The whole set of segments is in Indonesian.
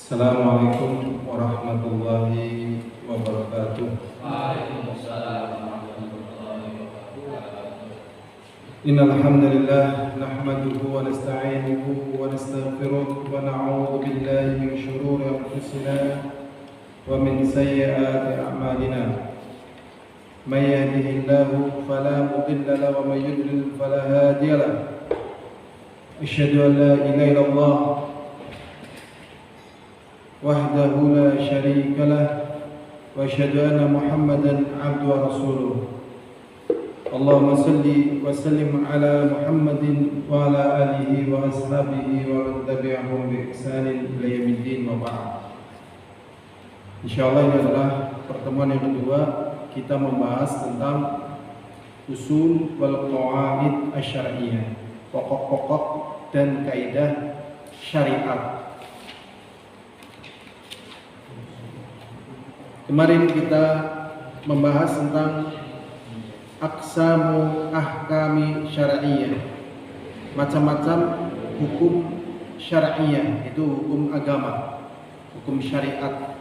Assalamualaikum warahmatullahi wabarakatuh. Waalaikumsalam warahmatullahi wabarakatuh. Innal hamdalillah nahmaduhu wa nasta'inuhu wa nastaghfiruh wa na'udzu billahi min shururi anfusina wa min sayyiati a'malina. May yahdihillahu fala mudilla lahu wa may yudlil fala hadiya lahu. Asyhadu an la ilaha illallah wahdahu la syarika lah wa asyhadu anna Muhammadan abduhu wa rasuluh. Allahumma salli wa sallim ala Muhammadin wa ala alihi wa ashabihi wa man tabi'ahum bi ihsanin ila yaumiddin wa ba'd. Insyaallah ini adalah pertemuan yang kedua kita membahas tentang usul wal qawaid asy-syar'iyyah, pokok-pokok dan kaidah syariat. Kemarin kita membahas tentang aqsamu ahkami syar'iyyah, macam-macam hukum syar'iyyah, itu hukum agama, hukum syariat.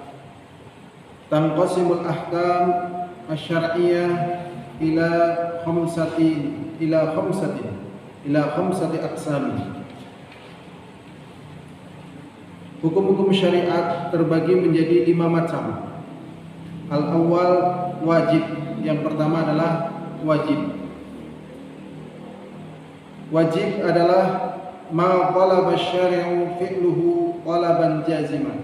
Tanqasimul ahkam asy-syar'iyyah ila khamsati aqsami. Hukum-hukum syariat terbagi menjadi 5 macam. Al-awwal wajib. Yang pertama adalah wajib. Wajib adalah ma talaba syari'u fi'luhu talaban jaziman.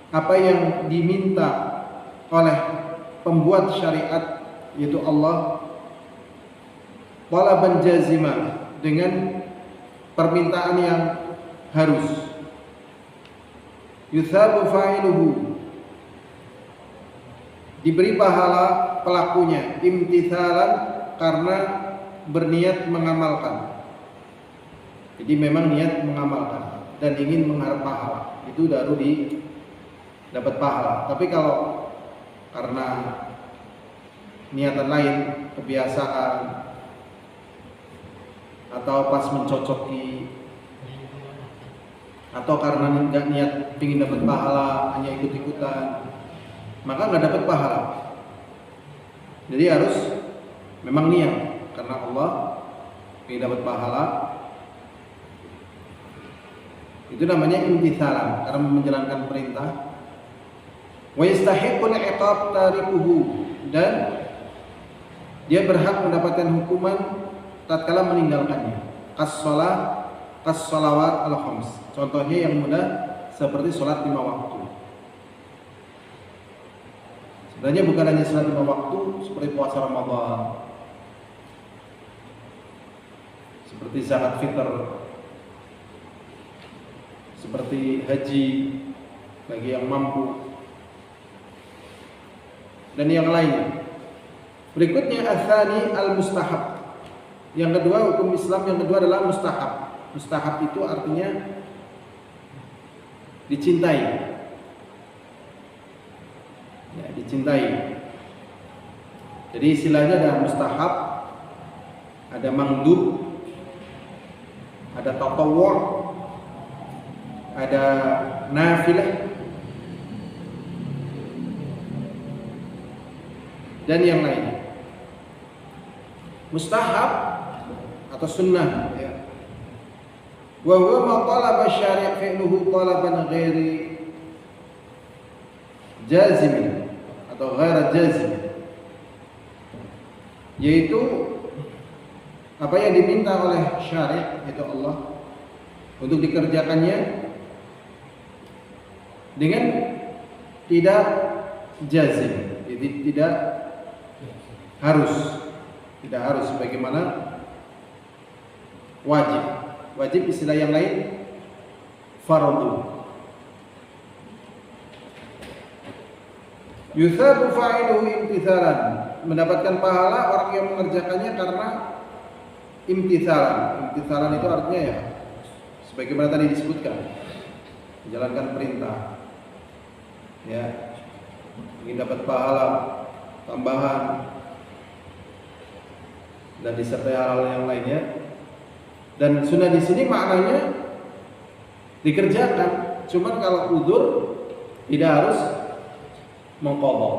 Apa yang diminta oleh pembuat syariat, yaitu Allah, talaban jaziman, dengan permintaan yang harus. Yuthabu fa'iluhu, diberi pahala pelakunya, imtithalan, karena berniat mengamalkan. Jadi memang niat mengamalkan dan ingin mengharap pahala, itu baru dapat pahala. Tapi kalau karena niatan lain, kebiasaan, atau pas mencocoki, atau karena nggak niat ingin dapat pahala, hanya ikut-ikutan, maka nggak dapat pahala. Jadi harus memang niat karena Allah ingin dapat pahala. Itu namanya imtithalan, karena menjalankan perintah. Wa yastahiqqul iqab tarikuhu, dan dia berhak mendapatkan hukuman tatkala meninggalkannya. Kas-shalawat al-khams. Contohnya yang mudah seperti sholat 5 waktu. Sebenarnya bukan hanya sholat 5 waktu, seperti puasa Ramadan, seperti zakat fitr, seperti haji bagi yang mampu, dan yang lainnya. Berikutnya ats-tsani al-mustahab. Yang kedua, hukum Islam yang kedua adalah mustahab. Mustahab itu artinya dicintai. Ya, dicintai. Jadi istilahnya ada mustahab, ada mandub, ada tatawwu', ada nafilah, dan yang lainnya. Mustahab atau sunnah, ya. Wa huwa ma talaba syari' fi'luhu talaban ghairi jazim atau ghaira jazim, yaitu apa yang diminta oleh syari', yaitu Allah, untuk dikerjakannya dengan tidak jazim, jadi tidak harus sebagaimana wajib. Wajib istilah yang lain fardu. Yuthabu fa'iluhu imtithalan, mendapatkan pahala orang yang mengerjakannya karena imtithalan. Imtithalan itu artinya ya sebagaimana tadi disebutkan, menjalankan perintah, ya, ingin dapat pahala tambahan dan disertai hal-hal yang lainnya. Dan sunnah di sini maknanya dikerjakan, cuman kalau udzur tidak harus mengqadha.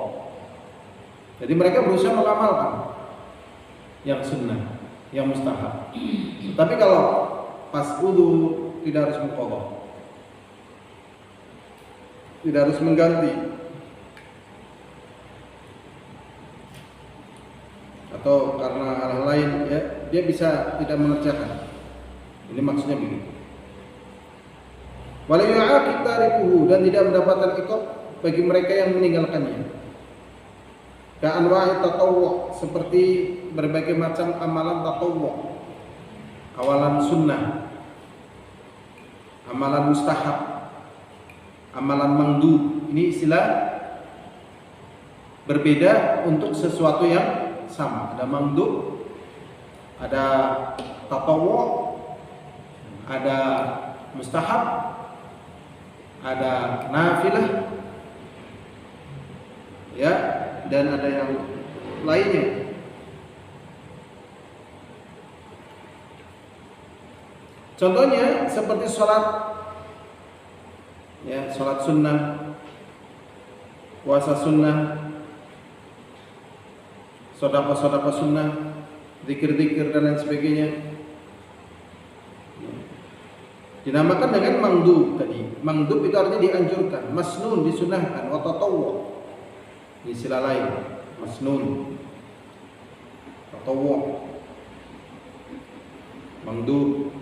Jadi mereka berusaha mengamalkan yang sunnah, yang mustahab. Tapi kalau pas wudu tidak harus mengqadha, tidak harus mengganti, atau karena hal lain ya, dia bisa tidak mengerjakan. Ini maksudnya begitu. Wala yu'aqib tarikuhu, dan tidak mendapatkan iqab bagi mereka yang meninggalkannya. Ka'anwa'i tatawwu', seperti berbagai macam amalan tatawwu', amalan sunnah, amalan mustahab, amalan mandub. Ini istilah berbeda untuk sesuatu yang sama. Ada mandub, ada tatawwu', ada mustahab, ada nafilah, ya, dan ada yang lainnya. Contohnya seperti sholat, ya, sholat sunnah, puasa sunnah, sedekah sunnah, zikir-zikir dan lain sebagainya. Dinamakan dengan mandub tadi. Mandub itu artinya dianjurkan, masnun disunahkan, wa tatawwu. Istilah lain, masnun, tatawwu, mandub.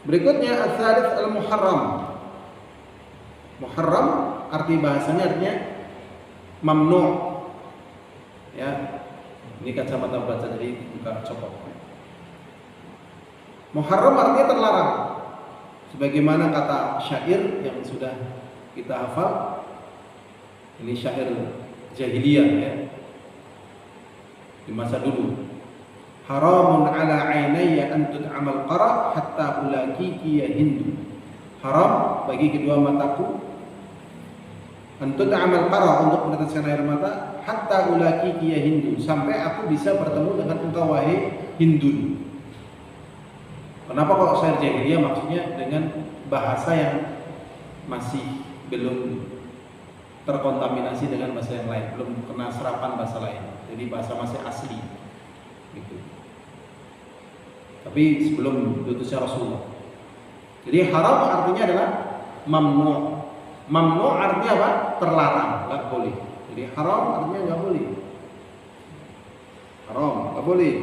Berikutnya al-thalits al-muharram. Muharram arti bahasanya artinya mamnu'. Ya. Ini kacamata baca jadi buka copot. Muharram artinya terlarang. Sebagaimana kata syair yang sudah kita hafal. Ini syair jahiliyah ya, di masa dulu. Haramun ala ainayya an tud'amal qara hatta ulaqiki ya hindu. Haram bagi kedua mataku an tud'amal qara, untuk meneteskan air mata, hatta ulaqiki ya hindu, sampai aku bisa bertemu dengan engkau wahai Hindu. Kenapa kalau syair jahiliyah? Maksudnya dengan bahasa yang masih belum terkontaminasi dengan bahasa yang lain, belum kena serapan bahasa lain, jadi bahasa masih asli gitu. Tapi sebelum diutusnya Rasulullah. Jadi haram artinya adalah mamnu'. Mamnu' artinya apa? Terlarang, nggak boleh. Jadi haram artinya nggak boleh. Haram, nggak boleh.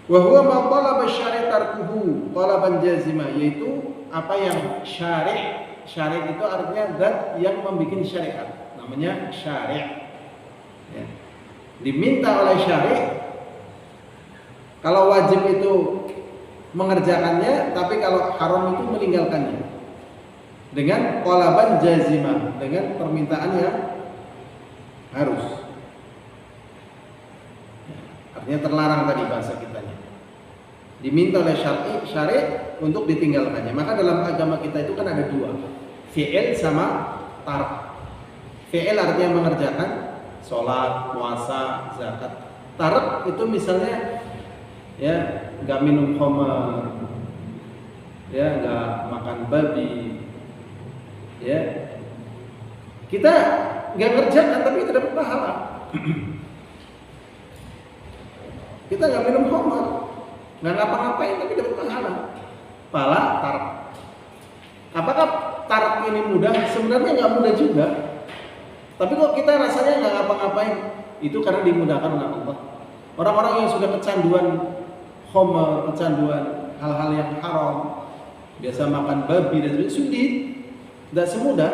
Wa huwa ma talaba syari' tarkuhu talaban jazima, yaitu apa yang syari'. Syari' itu artinya zat yang membuat syariat, namanya syari'. Ya. Diminta oleh syari'. Kalau wajib itu mengerjakannya, tapi kalau haram itu meninggalkannya. Dengan talaban jazimah, dengan permintaan yang harus. Ya. Artinya terlarang tadi bahasa kitanya. Diminta oleh syari' untuk ditinggalkannya. Maka dalam agama kita itu kan ada dua, fi'il sama tark. Fi'il artinya mengerjakan, sholat, puasa, zakat. Tark itu misalnya ya nggak minum khamar, ya nggak makan babi, ya kita nggak kerjakan tapi kita dapat pahala. Kita nggak minum khamar, nggak ngapa-ngapain tapi dapat pahala. Pahala tark. Apakah tark ini mudah? Sebenarnya nggak mudah juga. Tapi kok kita rasanya nggak ngapa-ngapain, itu karena dimudahkan oleh Allah. Orang-orang yang sudah kecanduan khamar, kecanduan hal-hal yang haram, biasa makan babi dan sebagainya, sulit, tidak semudah.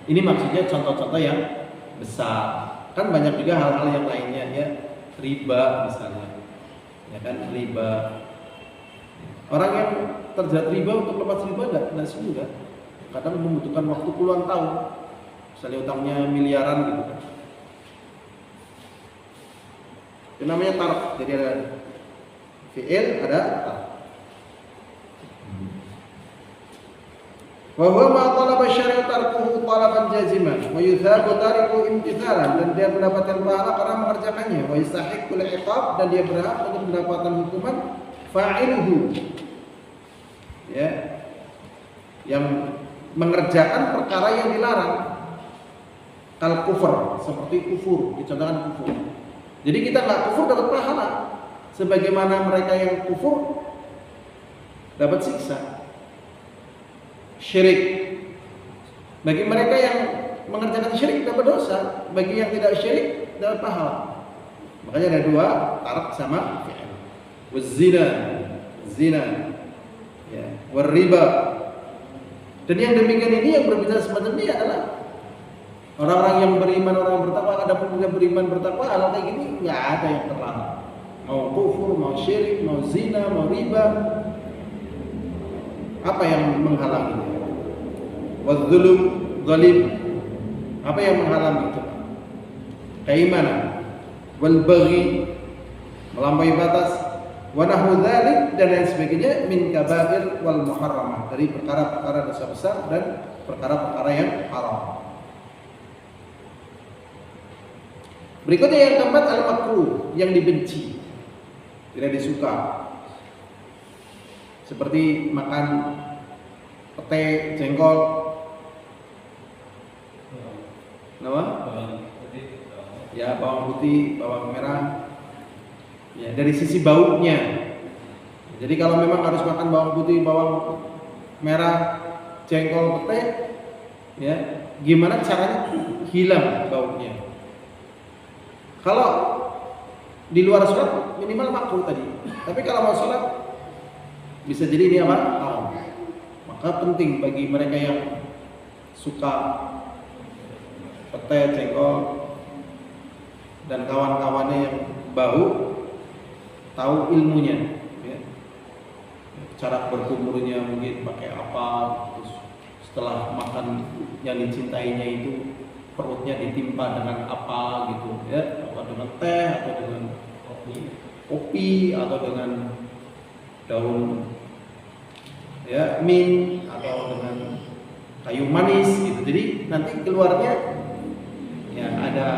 Ini maksudnya contoh-contoh yang besar. Kan banyak juga hal-hal yang lainnya, ya, riba misalnya, ya kan, riba. Orang yang terjerat riba untuk lepas riba tidak semudah. Kadang membutuhkan waktu puluhan tahun. Misalnya utangnya miliaran gitu kan. Itu namanya tark. Jadi ada fi'il, ada tark. Wa huwa ma talaba syari'u tarkuhu talaban jaziman wa yuthabu tariku imtithalan, dan dia mendapatkan pahala karena mengerjakannya, wa yastahiqqul iqab, dan dia berhak untuk mendapatkan hukuman fa'iluhu. Ya. yang mengerjakan perkara yang dilarang. Kal kufur, seperti kufur, dicontohkan kufur. Jadi kita nggak kufur dapat pahala, sebagaimana mereka yang kufur dapat siksa. Syirik, bagi mereka yang mengerjakan syirik dapat dosa, bagi yang tidak syirik dapat pahala. Makanya ada dua, tarak sama fi'il. Wazina, zina, ya, warriba. Dan yang demikian ini yang berbicara semacam ini adalah orang-orang yang beriman, orang yang bertakwa. Adapun yang beriman bertakwa, hal kayak gini nggak ada yang terlarang. Mau kufur, mau syirik, mau zina, mau riba, apa yang menghalangi? Wadzulum, zalim, apa yang menghalangi itu? Keimanan, wal baghi, melampaui batas, wa nahwu dzalik, dan lain sebagainya, min kabair wal muharramah, dari perkara-perkara dosa besar dan perkara-perkara yang haram. Berikutnya yang keempat, al-makruh, yang dibenci, tidak disuka, seperti makan pete, jengkol, ya, bawang putih, bawang merah, ya, dari sisi baunya. Jadi kalau memang harus makan bawang putih, bawang merah, jengkol, pete, ya, gimana caranya hilang baunya? Kalau di luar sholat minimal makruh tadi, tapi kalau mau sholat bisa jadi ini apa? Haram. Maka penting bagi mereka yang suka pete, jengkol, dan kawan-kawannya yang bau, tahu ilmunya, ya. Cara berkumurnya mungkin pakai apa, terus setelah makan yang dicintainya itu perutnya ditimpa dengan apa gitu, ya, apa dengan teh atau dengan kopi atau dengan daun, ya, mint atau dengan kayu manis gitu. Jadi nanti keluarnya ya ada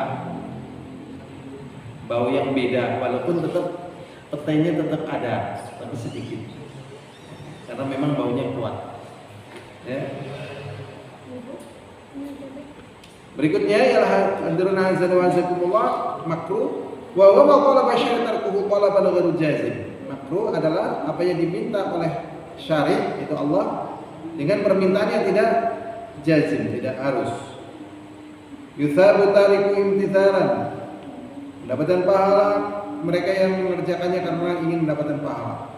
bau yang beda, walaupun tetap petenya tetap ada, tapi sedikit, karena memang baunya kuat, ya. Berikutnya ialah hadirin azan wa azakumullah, makruh wa huwa ma talaba syari' tarkuhu talaban ghairu jazim. Makruh adalah apa yang diminta oleh syari', itu Allah, dengan permintaan yang tidak jazim, tidak harus. Yuthabu tariku imtithalan, mendapatkan pahala mereka yang mengerjakannya karena ingin mendapatkan pahala.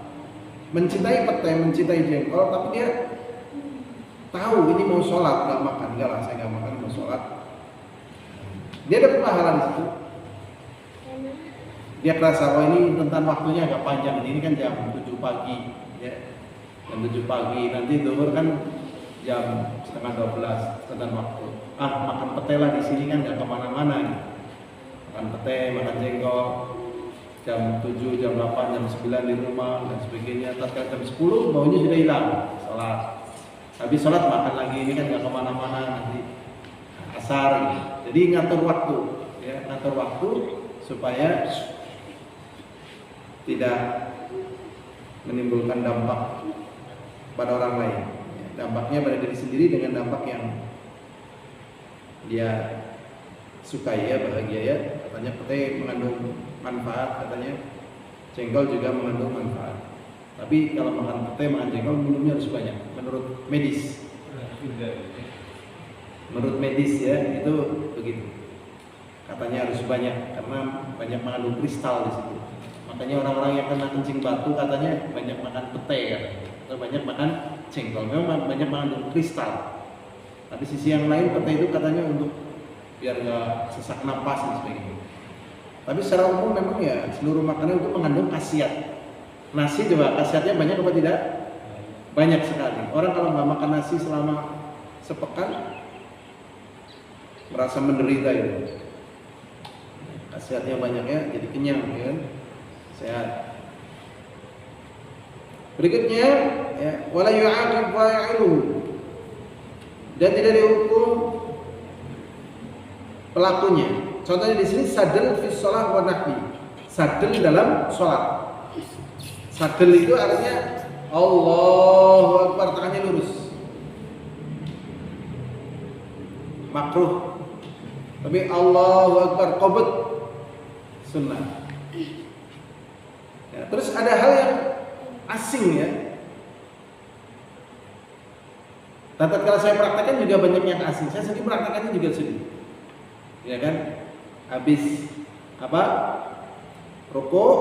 Mencintai pete, mencintai jengkol, tapi dia tahu ini mau sholat, nggak makan, enggak lah, saya nggak makan, mau sholat. Dia dapat pahala di situ. Dia kerasa, oh ini tentang waktunya agak panjang, ini kan jam 7 pagi, ya. Jam 7 pagi, nanti zuhur kan jam setengah 12, tentang waktu. Makan pete lah di sini kan nggak kemana-mana. Makan pete, makan jengkol, jam 7, jam 8, jam 9 di rumah dan sebagainya. Tatkala jam 10 baunya sudah hilang, sholat. Habis sholat makan lagi, ini kan nggak kemana-mana, nanti asar. Gitu. Jadi ngatur waktu, ya, ngatur waktu supaya tidak menimbulkan dampak pada orang lain. Dampaknya pada diri sendiri dengan dampak yang dia sukai, ya, bahagia, ya. Katanya pete mengandung manfaat, katanya jengkol juga mengandung manfaat. Tapi kalau makan pete, makan jengkol, minumnya harus banyak menurut medis. Menurut medis, ya, itu begitu. Katanya harus banyak karena banyak mengandung kristal di situ. Makanya orang-orang yang kena kencing batu katanya banyak makan pete, katanya, atau banyak makan jengkol. Memang banyak mengandung kristal. Tapi sisi yang lain pete itu katanya untuk biar nggak sesak napas dan sebagainya. Tapi secara umum memang ya seluruh makanan itu mengandung khasiat. Nasi juga khasiatnya banyak apa tidak? Banyak sekali. Orang kalau nggak makan nasi selama sepekan merasa menderita itu. Khasiatnya banyak, ya, jadi kenyang, ya, sehat. Berikutnya, ya, wala yu'aqib fa'iluhu, dan tidak dihukum pelakunya. Contohnya di sini sadel fi shalah wa nahwi. Sadel dalam sholat. Sadel itu artinya Allahu Akbar, tangannya lurus. makruh. Tapi Allahu Akbar qabd sunnah. Ya, terus ada hal yang asing ya. Tatkala saya praktekkan juga banyak yang asing. Saya sendiri praktekannya juga sedih. Ya kan? Habis apa? Rukuk,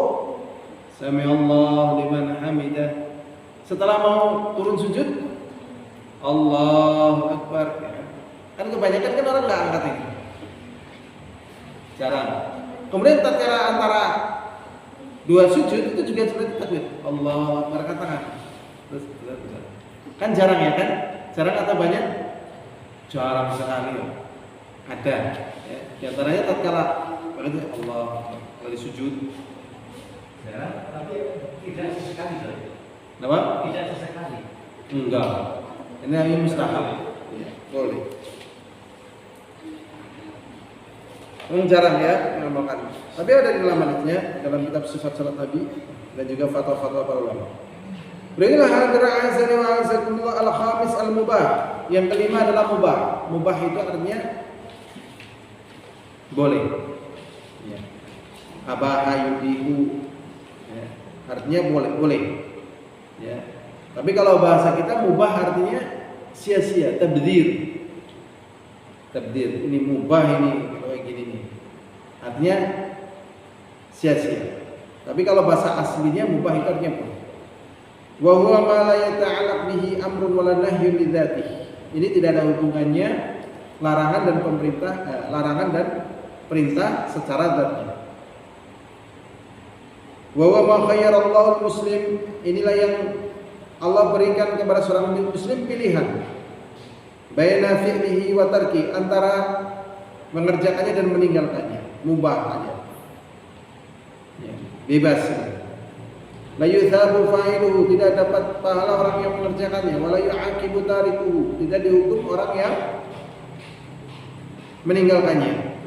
sami Allah liman hamidah. Setelah mau turun sujud, Allahu Akbar. Ya. Kan kebanyakan kan orang nggak angkat ini. Jarang. Kemudian tatkala antara dua sujud itu juga seperti takbir. Allahu Akbar angkat tangan. Terus. Kan jarang ya kan? Jarang atau banyak? Jarang sekali. Ada. Ya. Di antaranya tatkala Allah kali sujud. Jarang, tapi tidak sesekali. Kenapa? Tidak sesekali. Enggak. Ini hanya mustahab. Ya, boleh. Jarang ya mengamalkan. Tapi ada di dalam hadisnya dalam kitab Sifat Salat Nabi dan juga fatwa-fatwa para ulama. Berilah hadra azza wa azakumullah al-khamis al-mubah. Yang kelima adalah mubah. Mubah itu artinya boleh. Ya. Abaha yubihu. Ya. Artinya boleh. Ya. Tapi kalau bahasa kita mubah artinya sia-sia, tabdzir. Tabdzir. Ini mubah ini kayak gini nih. Artinya sia-sia. Tapi kalau bahasa aslinya mubah itu artinya boleh. Wa huwa ma la yata'allaq bihi amrun wala nahyun li dzatihi. Ini tidak ada hubungannya larangan dan perintah secara zatnya. Wa huwa ma khayyarallahu al-muslim. Inilah yang Allah berikan kepada seorang muslim pilihan baina fi'lihi wa tarki, antara mengerjakannya dan meninggalkannya, mubah aja. Ya, bebas. La yuthabu fa'iluhu, tidak dapat pahala orang yang mengerjakannya, wala yu'aqibu tarikuhu, tidak dihukum orang yang meninggalkannya.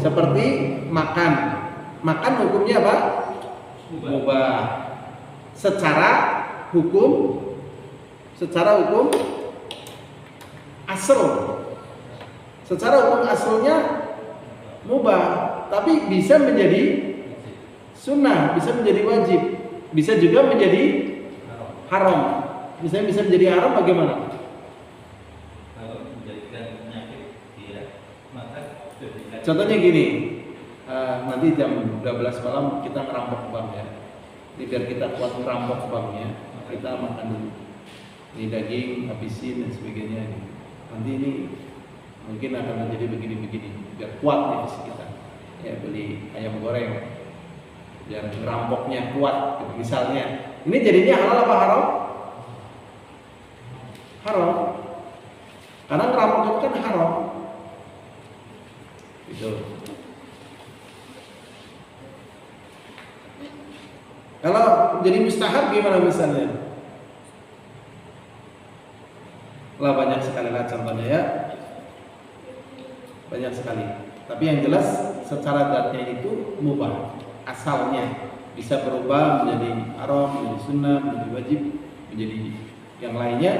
Seperti makan. Makan hukumnya apa? Mubah. Secara hukum asal. Secara hukum asalnya mubah, tapi bisa menjadi sunnah, bisa menjadi wajib, bisa juga menjadi haram. Misalnya bisa menjadi haram bagaimana? Kalau menjadikan penyakit dia, maka Contohnya gini, nanti jam 12 malam kita ngerampok bank ya. Ini biar kita kuat ngerampok banknya, kita makan dulu. Ini daging, habisin dan sebagainya. Nanti ini mungkin akan menjadi begini-begini, biar kuat nih fisik kita. Ya beli ayam goreng, biar ngerampoknya kuat. Gitu. Misalnya, ini jadinya halal apa haram? Haram. Karena ngerampok itu kan haram. Gitu. Kalau jadi mustahab gimana misalnya? Lah banyak sekali lah contohnya ya. Banyak sekali. Tapi yang jelas secara zatnya itu mubah. Asalnya bisa berubah menjadi haram, menjadi sunnah, menjadi wajib, menjadi yang lainnya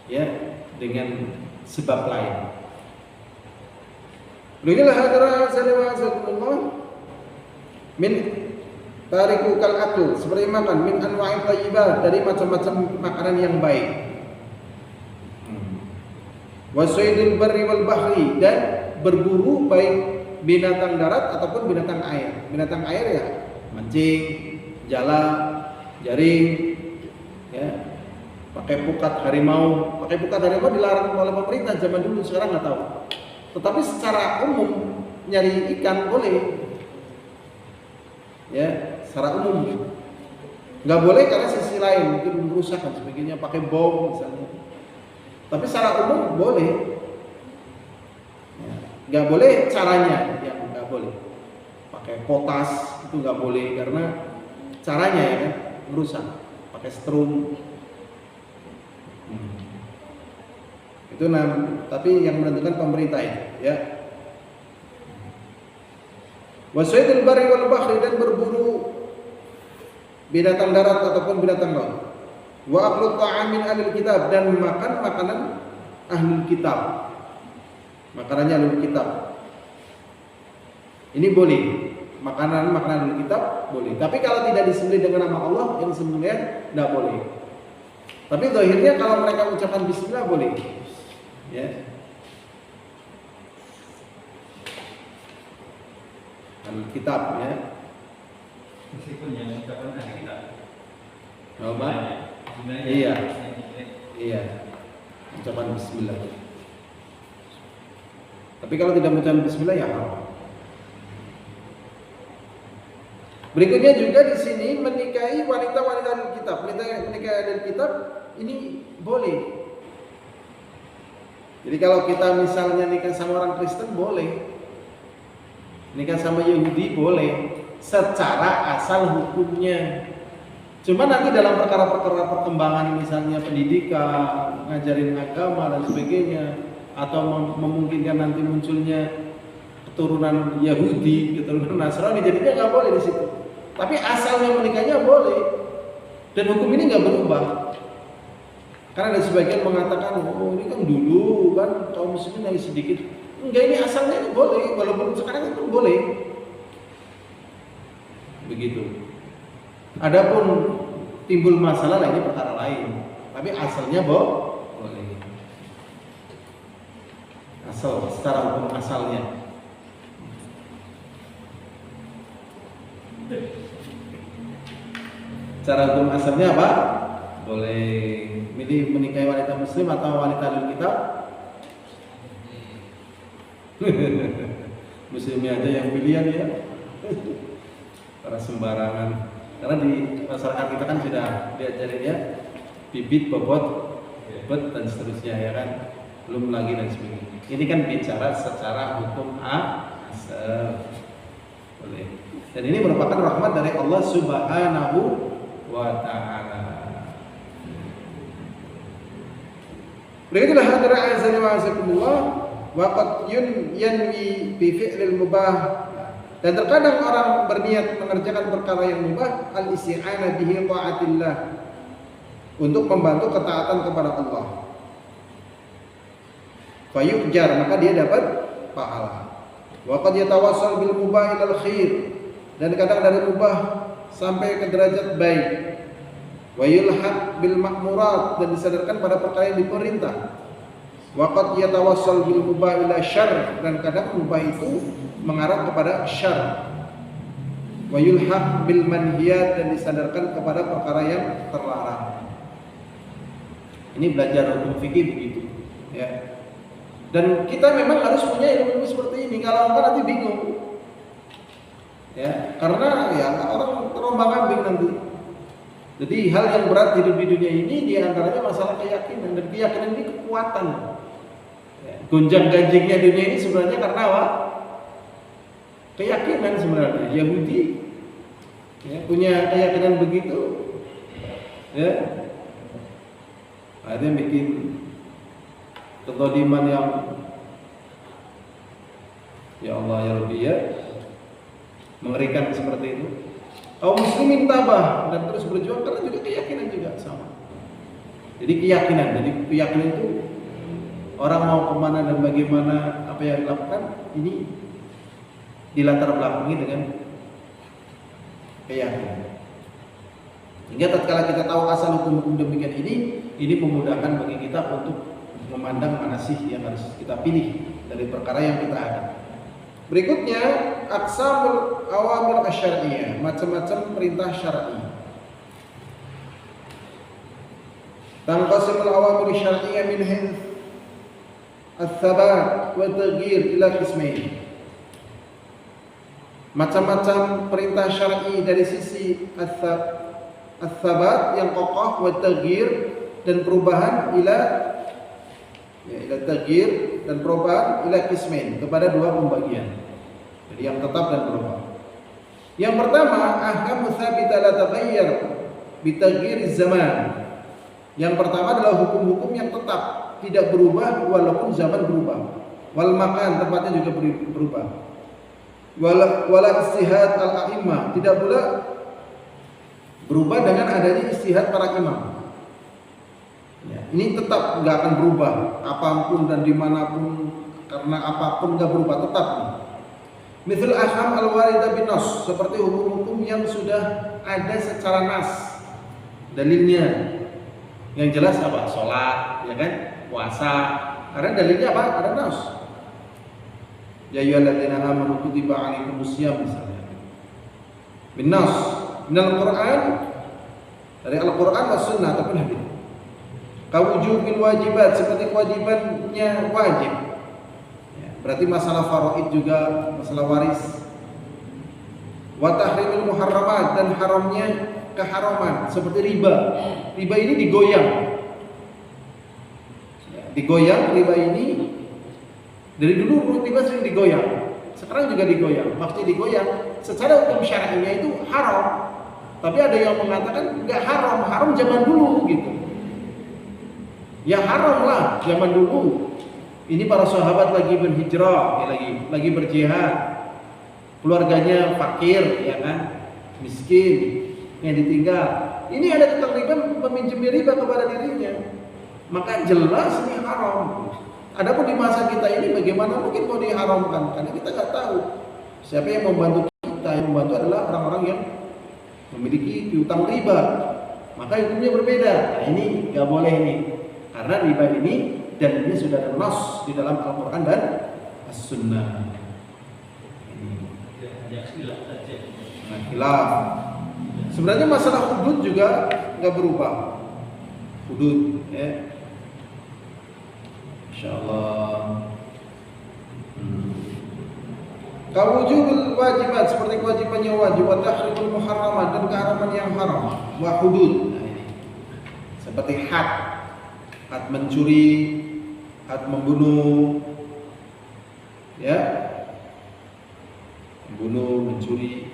ya dengan sebab lain. Beginilah hadra sallallahu min tariku kal akl, seperti makan min anwa'il thayyibat, dari macam-macam makanan yang baik. Wasaidul barri wal bahri, dan berburu baik binatang darat ataupun binatang air. Binatang air ya mancing, jala, jaring, ya, pakai pukat harimau. Pakai pukat harimau dilarang oleh pemerintah zaman dulu, sekarang nggak tahu. Tetapi secara umum nyari ikan boleh. Ya, secara umum nggak boleh karena sisi lain mungkin merusak dan sebagainya, pakai bom misalnya. Tapi secara umum boleh. Ya, nggak boleh caranya yang nggak boleh. Pakai potas itu nggak boleh karena caranya ya kan merusak. Pakai strum. Itu tapi yang menentukan pemerintah itu ya. Wasaidul barri wal bahri, dan berburu binatang darat ataupun binatang laut. Wa aklu ta'amin alil kitab, dan makan makanan ahlul kitab, makanannya ahlul kitab. Ini boleh, makanan ahlul kitab boleh. Tapi kalau tidak disembelih dengan nama Allah, yang disembelih tidak boleh. Tapi zahirnya kalau mereka ucapkan bismillah boleh. Ya. Ahlul kitab ya. Meskipun yang ucapan ahli kitab. Apa? Iya. Iya. Ucapan bismillah. Tapi kalau tidak mengucapkan bismillah ya haram. Berikutnya juga di sini menikahi wanita-wanita ahli kitab. Menikahi ahli kitab ini boleh. Jadi kalau kita misalnya nikah sama orang Kristen boleh. Nikah sama Yahudi boleh. Secara asal hukumnya. Cuma nanti dalam perkara-perkara perkembangan misalnya pendidikan, ngajarin agama dan sebagainya, atau memungkinkan nanti munculnya keturunan Yahudi, keturunan Nasrani, jadinya nggak boleh di situ. Tapi asalnya menikahnya boleh, dan hukum ini nggak berubah. Karena ada sebagian mengatakan, oh ini kan dulu kan kaum muslimin lagi sedikit. Enggak, ini asalnya ini boleh, walaupun sekarang itu boleh. Begitu. Adapun timbul masalah ini perkara lain, tapi asalnya boleh. Asal secara hukum asalnya. Cara hukum asalnya apa? Boleh milih menikahi wanita muslim atau wanita ahlul kitab. Muslimnya aja yang pilihan ya. Karena sembarangan. Karena di masyarakat kita kan sudah diajarin ya bibit, bobot, bet dan seterusnya ya kan. Belum lagi dan sebagainya. Ini kan bicara secara hukum asal. Boleh. Dan ini merupakan rahmat dari Allah Subhanahu wa ta'ala. Berikutlah hadra azza wa jalla wa qad yanwi bi fi'lil mubah. Dan terkadang orang berniat mengerjakan perkara yang mubah, al-isti'anah bihi ta'atillah, untuk membantu ketaatan kepada Allah. Fayujar, maka dia dapat pahala. Wa qad yatawassal bil mubah ilal khair, dan kadang dari mubah sampai ke derajat baik. Wa yulhaq bil ma'murat, dan disadarkan pada perkara yang diperintah. Wa qad yatawassal bil mubah ila syarr, dan kadang mubah itu mengarah kepada syarr. Wa yulhaq bil manhiyat, dan disadarkan kepada perkara yang terlarang. Ini belajar hukum fikih begitu, ya. Dan kita memang harus punya ilmu seperti ini, kalau enggak nanti bingung. Ya, karena ya orang terombang-ambing nanti. Jadi hal yang berat hidup di dunia ini diantaranya masalah keyakinan, dan keyakinan ini kekuatan. Ya, gonjang-ganjingnya dunia ini sebenarnya karena apa? Keyakinan sebenarnya. Yahudi ya, punya keyakinan begitu, ya, ada yang bikin kezaliman yang ya Allah ya Rabbi ya mengerikan seperti itu. Kaum muslimin tabah dan terus berjuang karena juga keyakinan juga sama. Jadi keyakinan itu orang mau kemana dan bagaimana, apa yang dilakukan ini dilatar belakangi dengan keyakinan. Hingga tatkala kita tahu asal hukum demikian ini memudahkan bagi kita untuk memandang mana sih yang harus kita pilih dari perkara yang kita ada. Berikutnya, aqsamul awamir asy-syar'iyyah, macam-macam perintah syar'i. Tanqasimul awamir syar'iyyah min hayth ats-tsabat wa taghyir ila qismain. Macam-macam perintah syar'i dari sisi ats-tsabat yang kokoh, wa taghyir dan perubahan ila taghyir dan perubahan ila qismain, kepada dua pembagian. Jadi yang tetap dan berubah. Yang pertama, ahkamu tsabita la taghayyar bi taghyiriz zaman. Yang pertama adalah hukum-hukum yang tetap, tidak berubah walaupun zaman berubah. Wal makan, tempatnya juga berubah. Wala istihad al-a'immah, tidak pula berubah dengan adanya istihad para imam. Ya, ini tetap nggak akan berubah, apapun dan dimanapun, karena apapun nggak berubah tetap. Mithil aham al-warida bin nas, seperti hukum-hukum yang sudah ada secara nas dalilnya. Yang jelas apa? Sholat, ya kan? Puasa. Karena dalilnya apa? Ada nas. Ya ayyuhalladzina amanu kutiba alaikumusiyam misalnya. Bin nas, minal Qur'an, dari Al-Qur'an was sunnah ataupun hadis. Kawujubil wajibat, seperti kewajibannya wajib. Ya, berarti masalah faraid juga, masalah waris. Wa tahrimil muharramat, dan haramnya keharaman, seperti riba. Riba ini digoyang. Ya, digoyang riba ini dari dulu riba sering digoyang. Sekarang juga digoyang. Maksudnya digoyang secara hukum syar'inya itu haram. Tapi ada yang mengatakan enggak haram, haram zaman dulu gitu. Ya haram lah zaman dulu. Ini para sahabat lagi berhijrah, ya, lagi berjihad. Keluarganya fakir, ya kan? Miskin, yang ditinggal. Ini ada tukang riba meminjam riba kepada dirinya. Maka jelas ini haram. Adapun di masa kita ini bagaimana mungkin mau diharamkan? Karena kita nggak tahu siapa yang membantu kita. Yang membantu adalah orang-orang yang memiliki piutang riba. Maka hukumnya berbeda. Nah, ini nggak boleh ini. Karena riba ini dan ini sudah ada nas di dalam Al-Quran dan As-Sunnah. Nah, khilaf. Sebenarnya masalah hudud juga nggak berubah. Hudud, ya. Insyaallah. Kawujubul wajibat, seperti kewajibannya wajib, wa tahrimul muharramat, dan keharaman yang haram, wa hudud. Nah, ini. Seperti had mencuri, had membunuh, ya, membunuh, mencuri.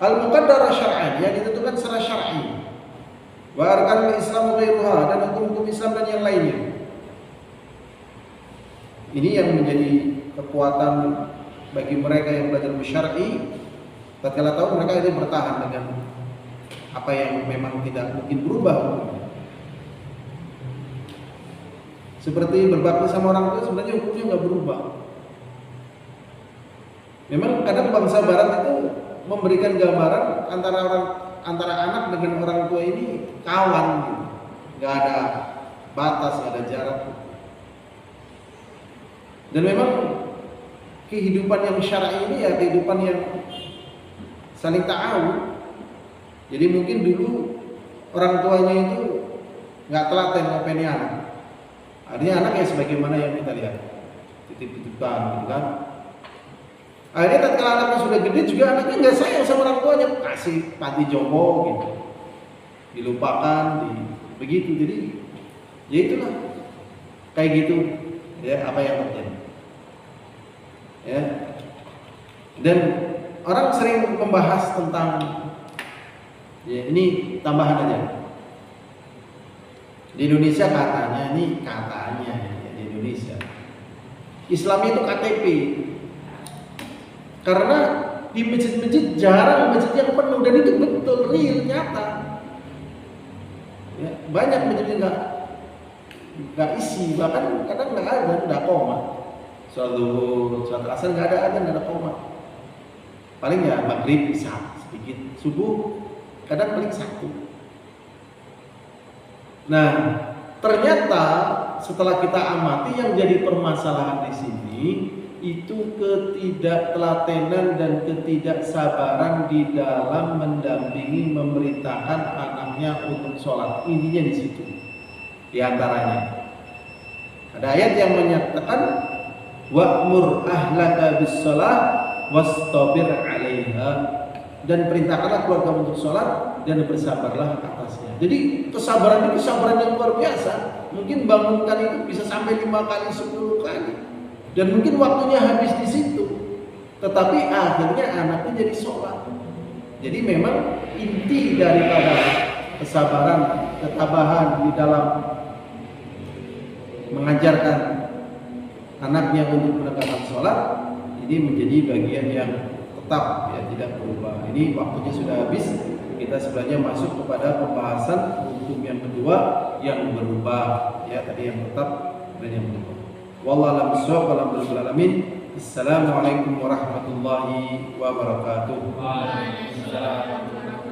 Al-muqaddara syar'an, yang ditentukan secara syar'i. Wa arkanul Islam ghairuha, dan hukum-hukum Islam dan yang lainnya. Ini yang menjadi kekuatan bagi mereka yang belajar syar'i. Tatkala tahu mereka ini bertahan dengan apa yang memang tidak mungkin berubah. Seperti berbakti sama orang tua, sebenarnya hukumnya nggak berubah. Memang kadang bangsa Barat itu memberikan gambaran antara anak dengan orang tua ini kawan, gitu. Nggak ada batas, nggak ada jarak. Dan memang kehidupan yang syar'i ini ya kehidupan yang saling ta'awun. Jadi mungkin dulu orang tuanya itu nggak telaten ngopeni anak. Artinya anak ya sebagaimana yang kita lihat, titip-titipan gitu kan. Akhirnya tatkala anaknya sudah gede juga anaknya nggak sayang sama orang tuanya, kasih panti jompo gitu, dilupakan, begitu. Jadi ya itulah kayak gitu ya apa yang terjadi. Ya. Dan orang sering membahas tentang ya ini tambahan aja. Di Indonesia katanya ya, di Indonesia Islamnya itu KTP. Karena di masjid-masjid jarang masjid yang penuh, dan itu betul real nyata. Ya, banyak masjid yang nggak isi, bahkan kadang nggak ada, nggak koma. Suatu asar nggak ada adzan, nggak ada koma. Paling ya maghrib bisa sedikit, subuh kadang paling satu. Nah, ternyata setelah kita amati yang jadi permasalahan di sini itu ketidaktelatenan dan ketidaksabaran di dalam mendampingi, memerintahkan anaknya untuk sholat. Intinya di situ. Di antaranya ada ayat yang menyatakan wa'mur ahlaka bis-shalah wastabir 'alaiha, dan perintahkanlah keluarga untuk sholat dan bersabarlah atasnya. Jadi kesabaran itu kesabaran yang luar biasa. Mungkin bangunkan itu bisa sampai 5 kali, 10 kali. Dan mungkin waktunya habis di situ. Tetapi akhirnya anaknya jadi sholat. Jadi memang inti daripada kesabaran, ketabahan di dalam mengajarkan anaknya untuk menegakkan sholat, ini menjadi bagian yang tetap ya, tidak berubah. Ini waktunya sudah habis, kita sebenarnya masuk kepada pembahasan hukum yang kedua yang berubah. Ya, tadi yang tetap dan yang berubah. Wallahu a'lam bishawab. Alamin. Assalamualaikum warahmatullahi wabarakatuh. Waalaikumsalam.